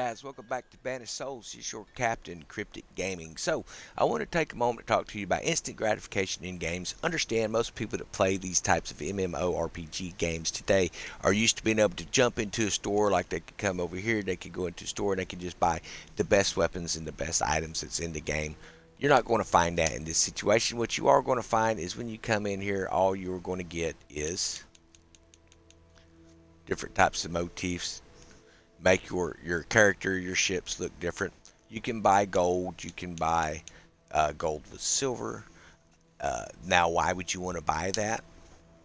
guys, welcome back to Banished Souls. It's your captain, Cryptic Gaming. So, I want to take a moment to talk to you about instant gratification in games. Understand most people that play these types of MMORPG games today are used to being able to jump into a store, like they could come over here, they could go into a store, and they could just buy the best weapons and the best items that's in the game. You're not going to find that in this situation. What you are going to find is when you come in here, all you're going to get is different types of motifs, make your character, your ships look different. You can buy gold. You can buy gold with silver. Now, why would you want to buy that?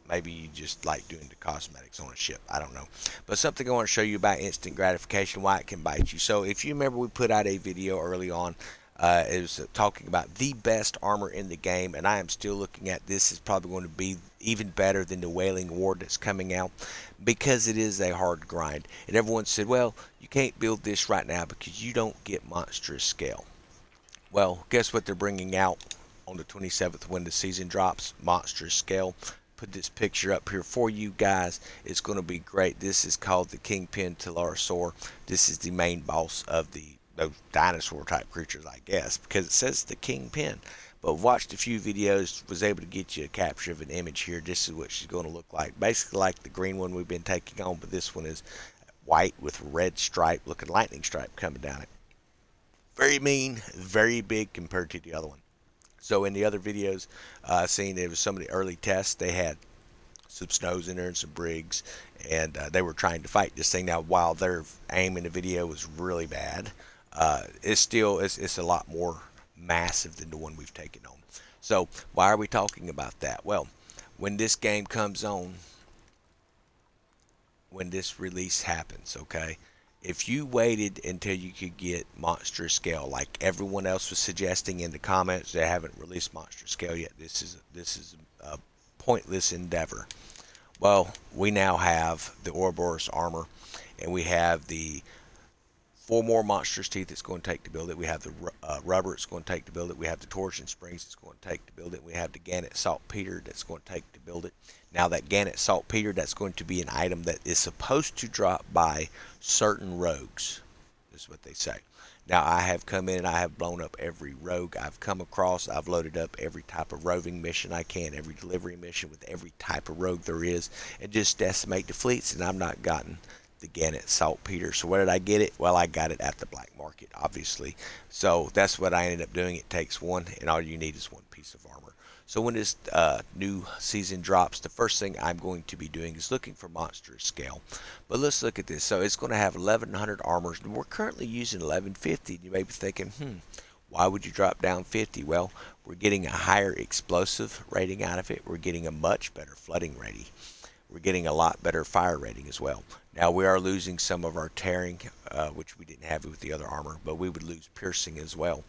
Maybe you just like doing the cosmetics on a ship. I don't know. But something I want to show you about instant gratification, why it can bite you. So if you remember, we put out a video early on. It was talking about the best armor in the game, and I am still looking at this is probably going to be even better than the Wailing Ward that's coming out because it is a hard grind. And everyone said, well, you can't build this right now because you don't get monstrous scale. Well, guess what they're bringing out on the 27th when the season drops? Monstrous scale. Put this picture up here for you guys. It's going to be great. This is called the Kingpin Telerosaur. This is the main boss of those dinosaur type creatures, I guess, because it says the Kingpin. But watched a few videos, was able to get you a capture of an image here. This is what she's going to look like. Basically like the green one we've been taking on, but this one is white with red stripe, looking lightning stripe coming down it. Very mean, very big compared to the other one. So in the other videos, seen it was some of the early tests. They had some snows in there and some brigs, and they were trying to fight this thing. Now, while their aim in the video was really bad, it's a lot more massive than the one we've taken on. So why are we talking about that? Well, when this game comes on, when this release happens, okay, if you waited until you could get monster scale like everyone else was suggesting in the comments, they haven't released monster scale yet. This is a pointless endeavor. Well, we now have the Ouroboros armor, and we have the 4 more monstrous teeth it's going to take to build it. We have the rubber it's going to take to build it. We have the torsion springs it's going to take to build it. We have the gannet saltpeter that's going to take to build it. Now that gannet saltpeter, that's going to be an item that is supposed to drop by certain rogues. This is what they say. Now I have come in and I have blown up every rogue I've come across. I've loaded up every type of roving mission I can, every delivery mission with every type of rogue there is, and just decimate the fleets, and I've not gotten the gannet saltpeter. So where did I get it? Well, I got it at the black market, obviously. So that's what I ended up doing. It takes one, and all you need is one piece of armor. So when this new season drops, the first thing I'm going to be doing is looking for monstrous scale. But let's look at this. So it's going to have 1100 armors, and we're currently using 1150. You may be thinking, why would you drop down 50? Well, we're getting a higher explosive rating out of it. We're getting a much better flooding rating. We're getting a lot better fire rating as well. Now we are losing some of our tearing, which we didn't have with the other armor, but we would lose piercing as well.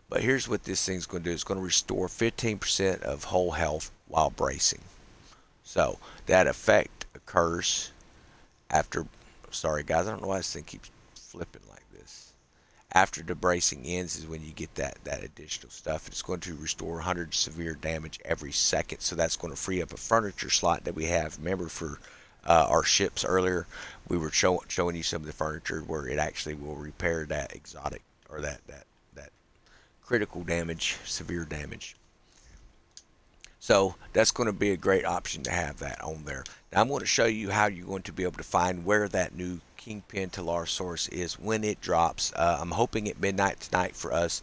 But here's what this thing's going to do. It's going to restore 15% of whole health while bracing. So that effect occurs after, sorry guys, I don't know why this thing keeps flipping like this. After the bracing ends is when you get that additional stuff. It's going to restore 100 severe damage every second. So that's going to free up a furniture slot that we have. Remember for our ships earlier, we were showing you some of the furniture where it actually will repair that exotic or that critical damage, severe damage. So that's going to be a great option to have that on there. Now I'm going to show you how you're going to be able to find where that new Kingpin Telerosaurus is when it drops. I'm hoping at midnight tonight for us,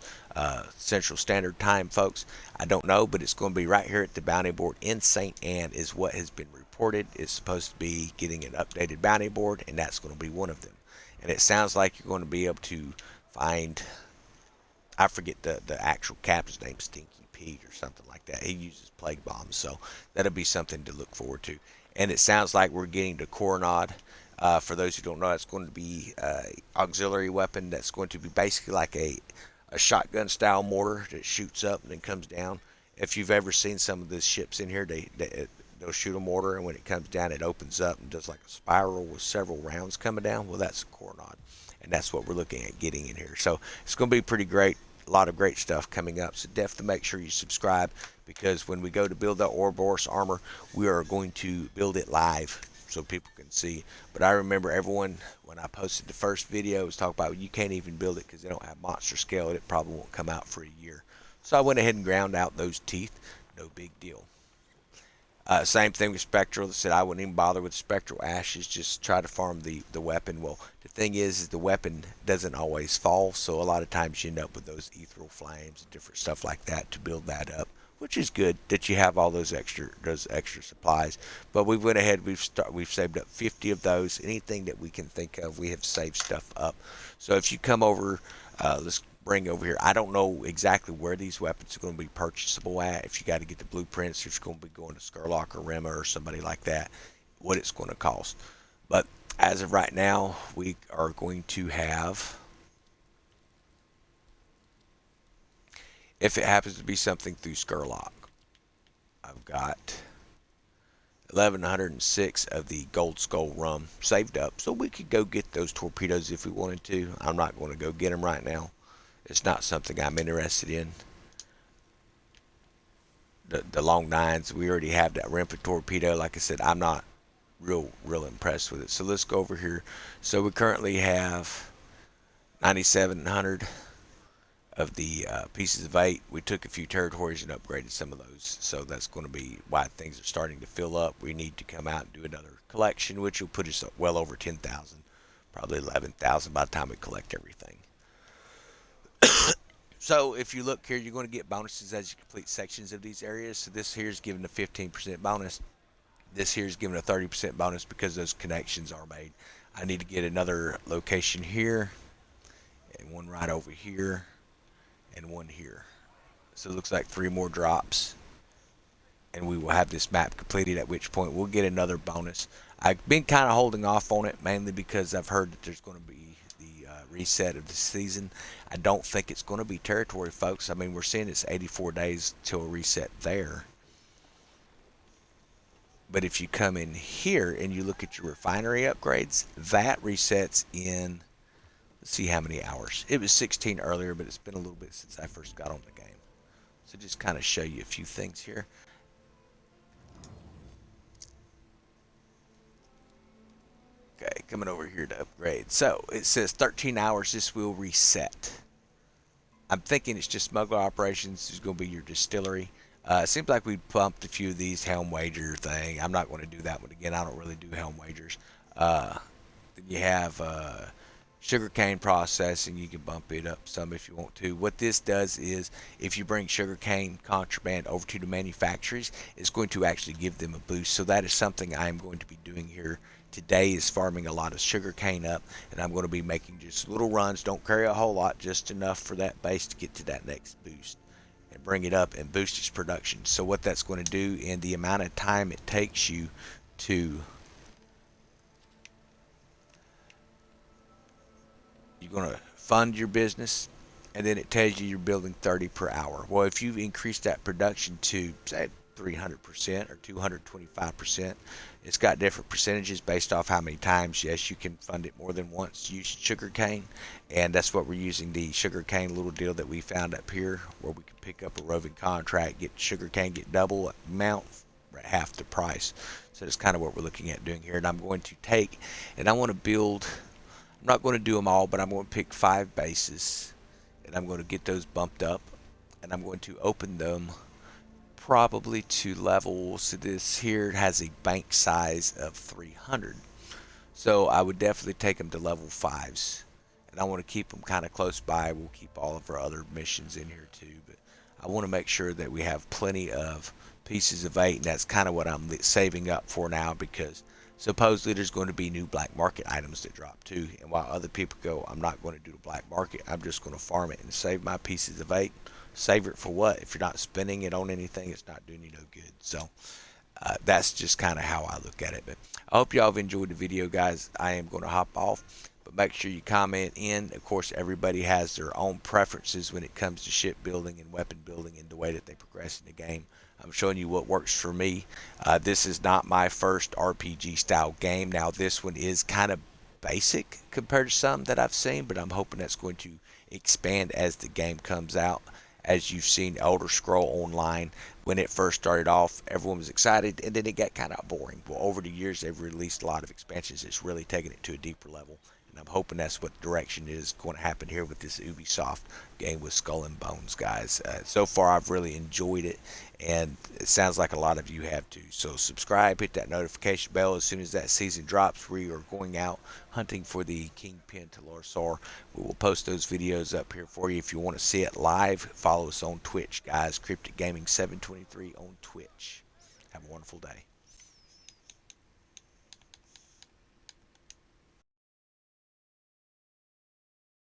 Central Standard Time, folks. I don't know, but it's going to be right here at the bounty board in St. Anne is what has been reported. It's supposed to be getting an updated bounty board, and that's going to be one of them. And it sounds like you're going to be able to find, I forget the actual captain's name, Stinky Pete or something like that. He uses plague bombs, so that'll be something to look forward to. And it sounds like we're getting the Coronado. For those who don't know, it's going to be an auxiliary weapon that's going to be basically like a shotgun style mortar that shoots up and then comes down. If you've ever seen some of the ships in here, they'll shoot a mortar, and when it comes down, it opens up and does like a spiral with several rounds coming down. Well, that's a Coronado, and that's what we're looking at getting in here. So it's going to be pretty great. A lot of great stuff coming up, so definitely make sure you subscribe, because when we go to build that Ouroboros armor, we are going to build it live so people can see. But I remember everyone, when I posted the first video, was talking about you can't even build it because they don't have monster scale. It probably won't come out for a year. So I went ahead and ground out those teeth. No big deal. Same thing with Spectral. They said I wouldn't even bother with Spectral Ashes, just try to farm the weapon. Well, the thing is the weapon doesn't always fall, so a lot of times you end up with those ethereal flames and different stuff like that to build that up, which is good that you have all those extra supplies. But we went ahead, we've saved up 50 of those. Anything that we can think of, we have saved stuff up. So if you come over, let's bring over here. I don't know exactly where these weapons are going to be purchasable at. If you got to get the blueprints, if you're going to be going to Skurlock or Rema or somebody like that, what it's going to cost. But as of right now, we are going to have, if it happens to be something through Skurlock, I've got 1106 of the Gold Skull rum saved up, so we could go get those torpedoes if we wanted to. I'm not going to go get them right now. It's not something I'm interested in. The long nines, we already have that Renfa torpedo. Like I said, I'm not real impressed with it. So let's go over here. So we currently have 9,700 of the pieces of 8. We took a few territories and upgraded some of those. So that's going to be why things are starting to fill up. We need to come out and do another collection, which will put us up well over 10,000. Probably 11,000 by the time we collect everything. So if you look here, you're going to get bonuses as you complete sections of these areas. So this here is given a 15% bonus. This here is given a 30% bonus because those connections are made. I need to get another location here, and one right over here, and one here. So it looks like 3 more drops, and we will have this map completed, at which point we'll get another bonus. I've been kind of holding off on it, mainly because I've heard that there's going to be reset of the season. I don't think it's going to be territory, folks. I mean, we're seeing it's 84 days till a reset there. But if you come in here and you look at your refinery upgrades, that resets in, let's see how many hours. It was 16 earlier, but it's been a little bit since I first got on the game. So just kind of show you a few things here. Okay, coming over here to upgrade. So it says 13 hours, this will reset. I'm thinking it's just smuggler operations. This is going to be your distillery. It seems like we bumped a few of these helm wager thing. I'm not going to do that one again. I don't really do helm wagers. Then you have sugarcane processing. You can bump it up some if you want to. What this does is if you bring sugarcane contraband over to the manufacturers, it's going to actually give them a boost. So that is something I'm going to be doing here today, is farming a lot of sugarcane up, and I'm going to be making just little runs. Don't carry a whole lot, just enough for that base to get to that next boost and bring it up and boost its production. So what that's going to do in the amount of time it takes you to, you're going to fund your business, and then it tells you you're building 30 per hour. Well, if you increase that production to, say, 300% or 225%, it's got different percentages based off how many times. Yes, you can fund it more than once. Use sugarcane, and that's what we're using, the sugarcane little deal that we found up here, where we can pick up a roving contract, get sugarcane, get double amount at half the price. So that's kind of what we're looking at doing here. And I'm going to take, and I want to build, I'm not going to do them all, but I'm going to pick 5 bases, and I'm going to get those bumped up, and I'm going to open them probably to levels. So this here has a bank size of 300. So I would definitely take them to level 5s. And I want to keep them kind of close by. We'll keep all of our other missions in here too. But I want to make sure that we have plenty of pieces of 8. And that's kind of what I'm saving up for now, because supposedly there's going to be new black market items that drop too. And while other people go, I'm not going to do the black market, I'm just going to farm it and save my pieces of 8. Save it for what? If you're not spending it on anything, it's not doing you no good. So that's just kind of how I look at it. But I hope y'all have enjoyed the video, guys. I am going to hop off, but make sure you comment in. Of course, everybody has their own preferences when it comes to ship building and weapon building and the way that they progress in the game. I'm showing you what works for me. This is not my first RPG style game. Now, this one is kind of basic compared to some that I've seen, but I'm hoping that's going to expand as the game comes out, as you've seen Elder Scroll Online. When it first started off, everyone was excited, and then it got kind of boring. Well, over the years, they've released a lot of expansions. It's really taken it to a deeper level, and I'm hoping that's what the direction is going to happen here with this Ubisoft game with Skull and Bones, guys. So far, I've really enjoyed it, and it sounds like a lot of you have too. So subscribe, hit that notification bell. As soon as that season drops, we are going out hunting for the Kingpin Talosaur. We will post those videos up here for you. If you want to see it live, follow us on Twitch, guys. Cryptic Gaming 723 on Twitch. Have a wonderful day.